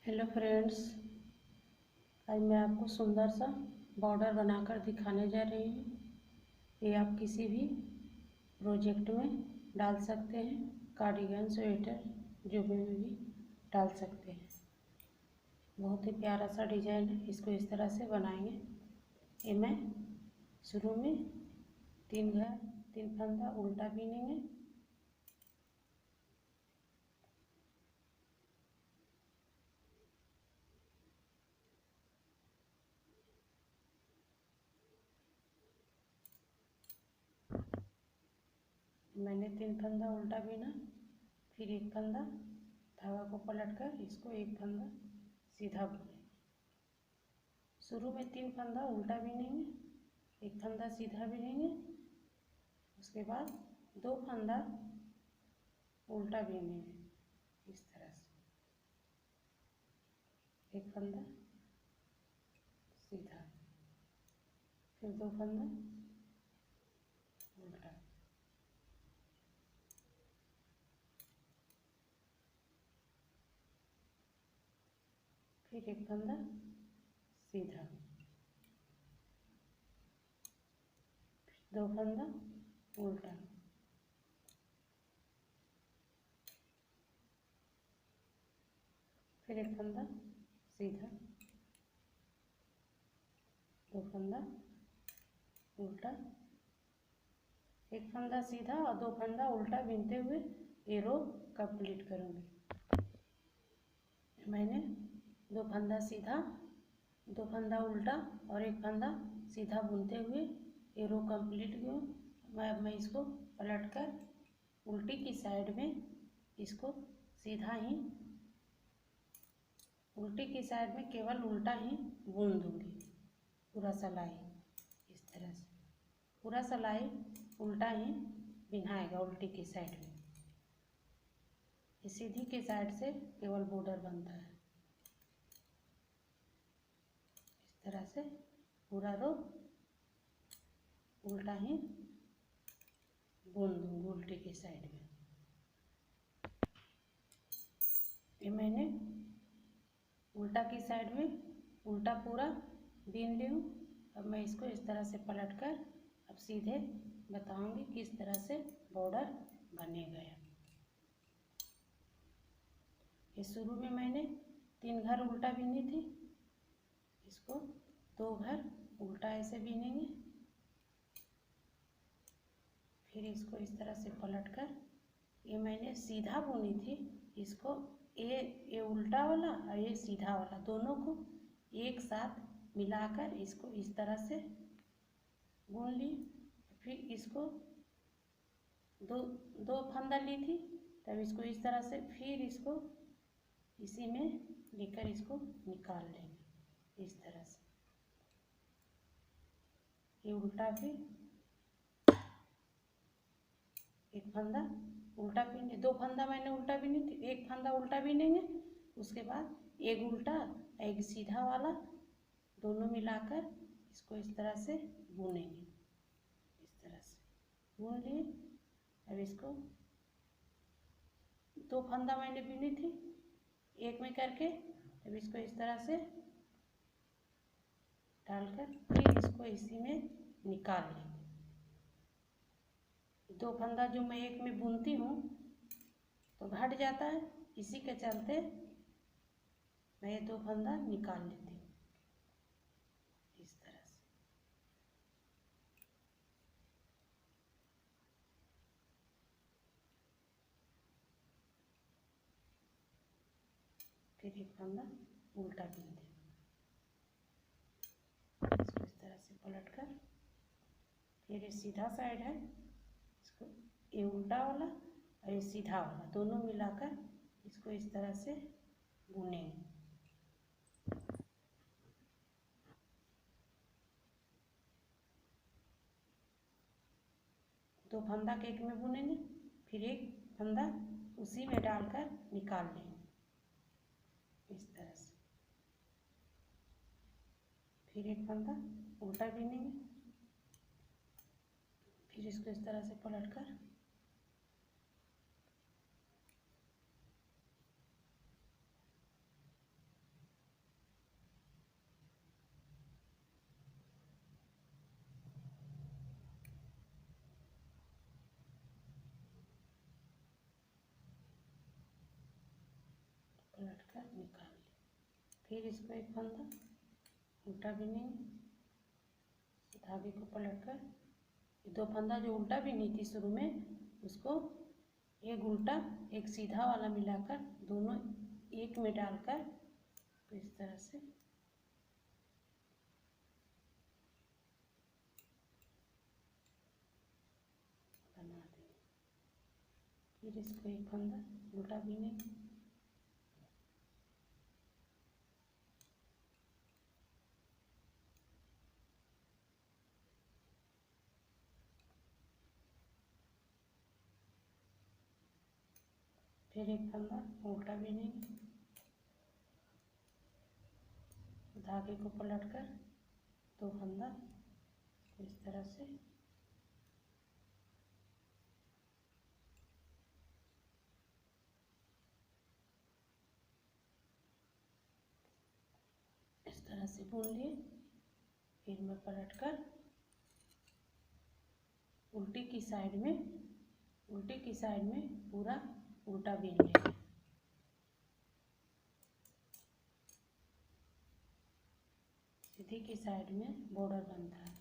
Hello friends, आज मैं आपको सुंदर सा बॉर्डर बनाकर दिखाने जा रही हूँ। ये आप किसी भी प्रोजेक्ट में डाल सकते हैं। कार्डिगन, स्वेटर, जो में भी डाल सकते हैं। बहुत ही प्यारा सा डिजाइन है। इसको इस तरह से बनाएंगे। ये मैं शुरू में तीन फंदा उल्टा बीनेंगे। मैंने 3 फंदा उल्टा बीना, फिर एक फंदा धागा को पलटकर इसको एक फंदा सीधा बुने। शुरू में 3 फंदा उल्टा बीनेंगे, एक फंदा सीधा बीनेंगे, उसके बाद 2 फंदा उल्टा बीनेंगे इस तरह से, एक फंदा सीधा, फिर 2 फंदा उल्टा, फिर एक फंदा सीधा, 2 फंदा उल्टा, फिर एक फंदा सीधा, 2 फंदा उल्टा, एक फंदा सीधा और 2 फंदा उल्टा बीनते हुए ये रो कंप्लीट करूँगी। मैंने 2 फंदा सीधा, 2 फंदा उल्टा और एक फंदा सीधा बुनते हुए ये रो कंप्लीट किया। मैं इसको पलटकर उल्टी की साइड में इसको सीधा ही, उल्टी की साइड में केवल उल्टा ही बुन दूंगी। पूरा सिलाई इस तरह से, पूरा सिलाई उल्टा ही बिनाएगा उल्टी की साइड में। सीधी की साइड से केवल बॉर्डर बनता है। इस तरह से पूरा रो उल्टा ही बुन दूंगी उल्टी की साइड में। ये मैंने उल्टा की साइड में उल्टा पूरा बीन ली हूँ। अब मैं इसको इस तरह से पलटकर अब सीधे बताऊंगी किस तरह से बॉर्डर बनेगा। ये शुरू में मैंने 3 घर उल्टा बीनी थी, इसको 2 घर उल्टा ऐसे बीनेंगे, फिर इसको इस तरह से पलटकर, ये मैंने सीधा बुनी थी, इसको ये उल्टा वाला और ये सीधा वाला दोनों को एक साथ मिलाकर इसको इस तरह से बुन ली। फिर इसको दो फंदा ली थी, तब इसको इस तरह से फिर इसको इसी में लेकर इसको निकाल लेंगे इस तरह से। ये उल्टा, फिर एक फंदा उल्टा बीने, 2 फंदा मैंने उल्टा बीनी थी, एक फंदा उल्टा बीनेंगे, उसके बाद एक उल्टा एक सीधा वाला दोनों मिलाकर इसको इस तरह से बुनेंगे। इस तरह से बुन लिए। अब इसको 2 फंदा मैंने बीनी थी एक में करके, अब इसको इस तरह से डालकर फिर इसको इसी में निकाल लेंगे। 2 फंदा जो मैं एक में बुनती हूँ तो घट जाता है, इसी के चलते मैं ये 2 फंदा निकाल लेती हूँ इस तरह से। फिर एक फंदा उल्टा बीन दें, इसको इस तरह से पलटकर, फिर ये सीधा साइड है, इसको ये उल्टा वाला और ये सीधा वाला दोनों मिलाकर इसको इस तरह से बुनेंगे। दो फंदा केक में बुनेंगे, फिर एक फंदा उसी में डालकर निकाल लेंगे इस तरह से। फिर एक फंदा उल्टा बीनेंगे, फिर इसको इस तरह से पलटकर पलट कर निकाल लें। फिर इसको एक फंदा उल्टा बिनेंगे, धागे को पलट कर 2 फंदा जो उल्टा बिनी थी शुरू में, उसको एक उल्टा एक सीधा वाला मिलाकर दोनों एक में डालकर तो इस तरह से बना देंगे। फिर इसको एक फंदा उल्टा बिनेंगे, फिर एक फंदा उल्टा बिनेंगे, धागे को पलटकर 2 फंदा इस तरह से बुन लिए। फिर मैं पलटकर उल्टी की साइड में पूरा उल्टा बिन लेंगे। सीधी की साइड में बॉर्डर बनता है,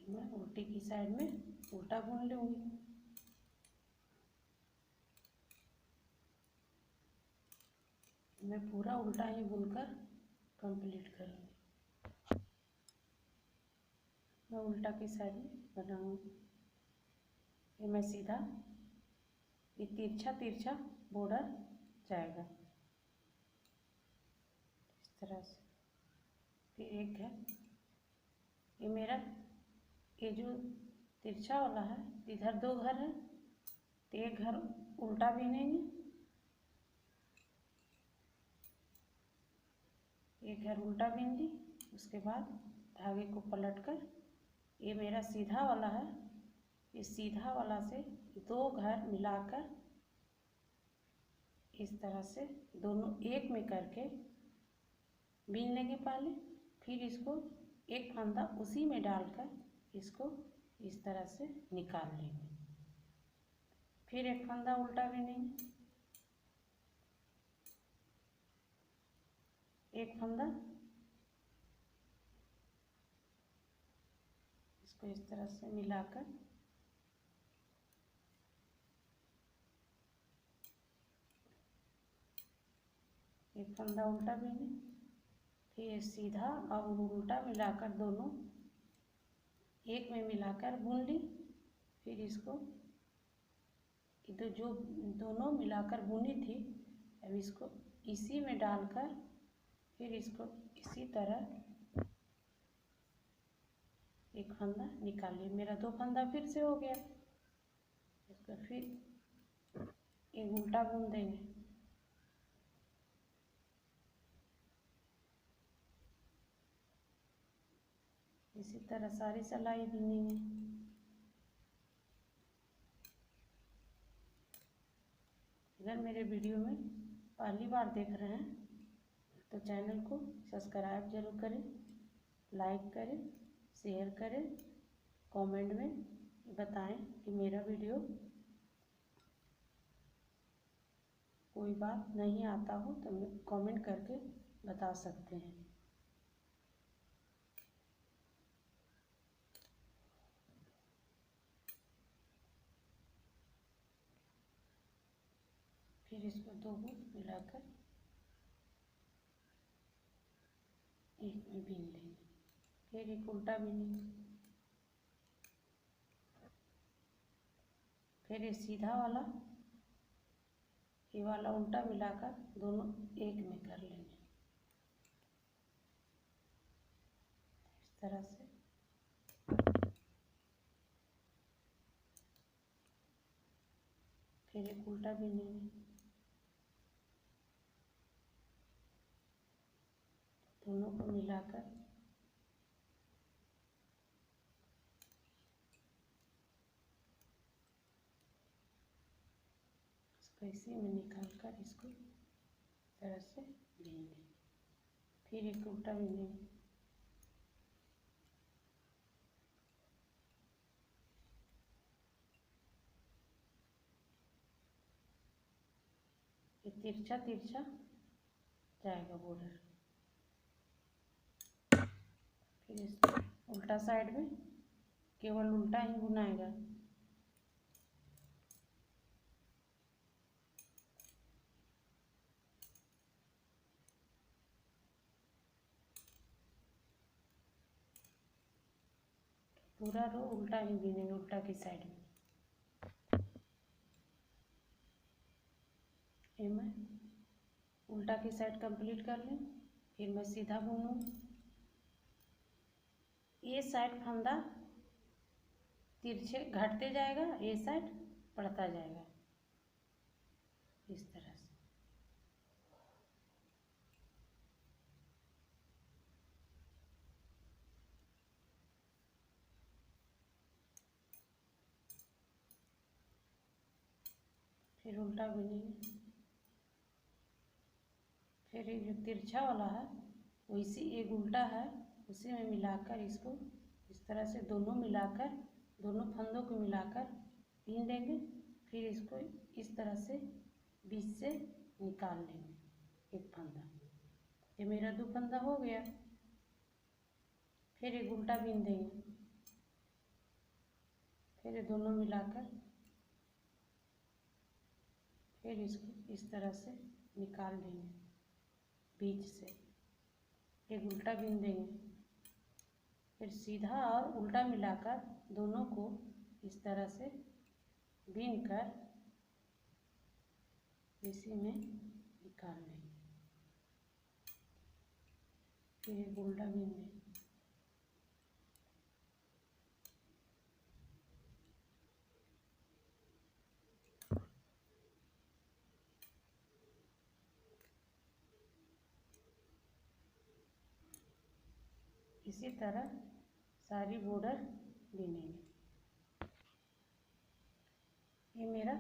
फिर मैं उल्टी की साइड में उल्टा बुन लूँगी। मैं पूरा उल्टा ही बुनकर कंप्लीट करूँगी। मैं उल्टा की साइड में बनाऊँगी, फिर मैं सीधा ये तिरछा बॉर्डर जाएगा इस तरह से। फिर एक है ये मेरा, ये जो तिरछा वाला है इधर 2 घर है, तो एक घर उल्टा बिनेंगे, एक घर उल्टा बिन ली। उसके बाद धागे को पलटकर ये मेरा सीधा वाला है, इस सीधा वाला से 2 घर मिलाकर इस तरह से दोनों एक में करके बिन लेंगे पहले। फिर इसको एक फंदा उसी में डालकर इसको इस तरह से निकाल लेंगे। फिर एक फंदा उल्टा बिनेंगे, एक फंदा इसको इस तरह से मिलाकर एक फंदा उल्टा बिने, फिर सीधा और उल्टा मिलाकर दोनों एक में मिलाकर बुन ली। फिर इसको तो जो दोनों मिलाकर बुनी थी अब इसको इसी में डालकर फिर इसको इसी तरह एक फंदा निकालिए। मेरा 2 फंदा फिर से हो गया। इसको फिर एक उल्टा बुन देंगे, इसी तरह सारी सिलाई बुनेंगे। अगर मेरे वीडियो में पहली बार देख रहे हैं तो चैनल को सब्सक्राइब जरूर करें, लाइक करें, शेयर करें, कमेंट में बताएं कि मेरा वीडियो कोई बात नहीं आता हो तो कमेंट करके बता सकते हैं। फिर इसको 2 को मिलाकर एक में बीन लेंगे, फिर एक उल्टा बिनेंगे, फिर ये सीधा वाला ये वाला उल्टा मिलाकर दोनों एक में कर लेंगे इस तरह से। फिर एक उल्टा बिनेंगे, दोनों को मिलाकर इसको इसी में निकाल कर इसको इस तरह से बीन लेंगे। फिर एक उल्टा बिनेंगे, ये तिरछा तिरछा जाएगा बॉर्डर। फिर इसको उल्टा साइड में केवल उल्टा ही बुनाएगा। पूरा रो उल्टा ही बुनेंगे, उल्टा की साइड में। ये मैं उल्टा की साइड कंप्लीट कर लूँ, फिर मैं सीधा बुनूँ। ये साइड फंदा तिरछे घटते जाएगा, ये साइड बढ़ता जाएगा इस तरह से। फिर उल्टा बुनेंगे। फिर ये जो तिरछा वाला है वैसे एक उल्टा है, उसी में मिलाकर इसको इस तरह से दोनों मिलाकर, दोनों फंदों को मिलाकर बीन लेंगे। फिर इसको इस तरह से बीच से निकाल लेंगे एक फंदा। ये मेरा 2 फंदा हो गया। फिर एक उल्टा बीन देंगे। फिर ये दोनों मिलाकर फिर इसको इस तरह से निकाल देंगे बीच से। एक उल्टा बीन देंगे। फिर सीधा और उल्टा मिलाकर दोनों को इस तरह से बीन कर इसी में निकाल लेंगे। फिर एक उल्टा बीन देंगे। इसी तरह सारी बॉर्डर बीनेंगे। ये मेरा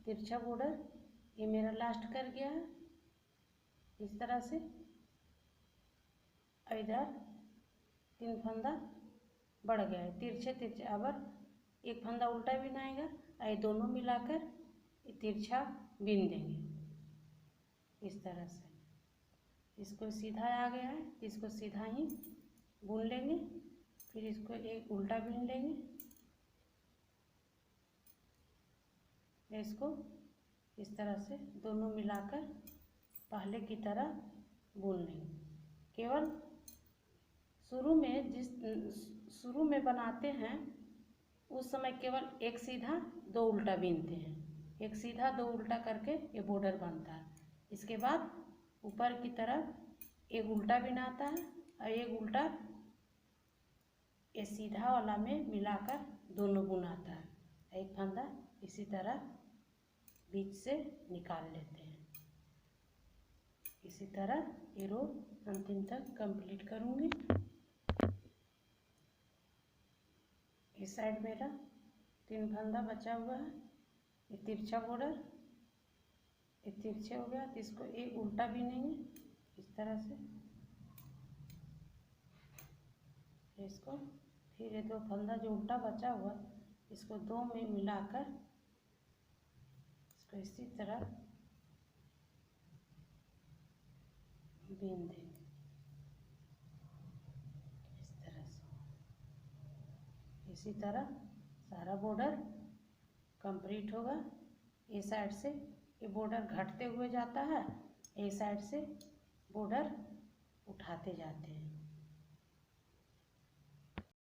तिरछा बॉर्डर, ये मेरा लास्ट कर गया है इस तरह से। इधर 3 फंदा बढ़ गया है तिरछे तिरछे। अब एक फंदा उल्टा बिनाएगा, ये दोनों मिलाकर तिरछा बीन देंगे इस तरह से। इसको सीधा आ गया है, इसको सीधा ही बुन लेंगे। फिर इसको एक उल्टा बीन लेंगे। इसको इस तरह से दोनों मिलाकर पहले की तरह बुन लेंगे। केवल शुरू में बनाते हैं उस समय केवल एक सीधा 2 उल्टा बीनते हैं। एक सीधा 2 उल्टा करके ये बॉर्डर बनता है। इसके बाद ऊपर की तरफ एक उल्टा बिनाता है और एक उल्टा ये सीधा वाला में मिलाकर दोनों बुनाता है। एक फंदा इसी तरह बीच से निकाल लेते हैं। इसी तरह ये रो अंतिम तक कंप्लीट करूँगी। इस साइड मेरा 3 फंदा बचा हुआ है। ये तिरछा बॉर्डर, ये तिरछे हो गया तो इसको एक उल्टा बीनेंगे इस तरह से। इसको फिर ये 2 फंदा जो उल्टा बचा हुआ इसको 2 में मिलाकर इसको इसी तरह बीन देंगे इस तरह से। इसी तरह सारा बॉर्डर कंप्लीट होगा। ये साइड से ये बॉर्डर घटते हुए जाता है, ये साइड से बॉर्डर उठाते जाते हैं।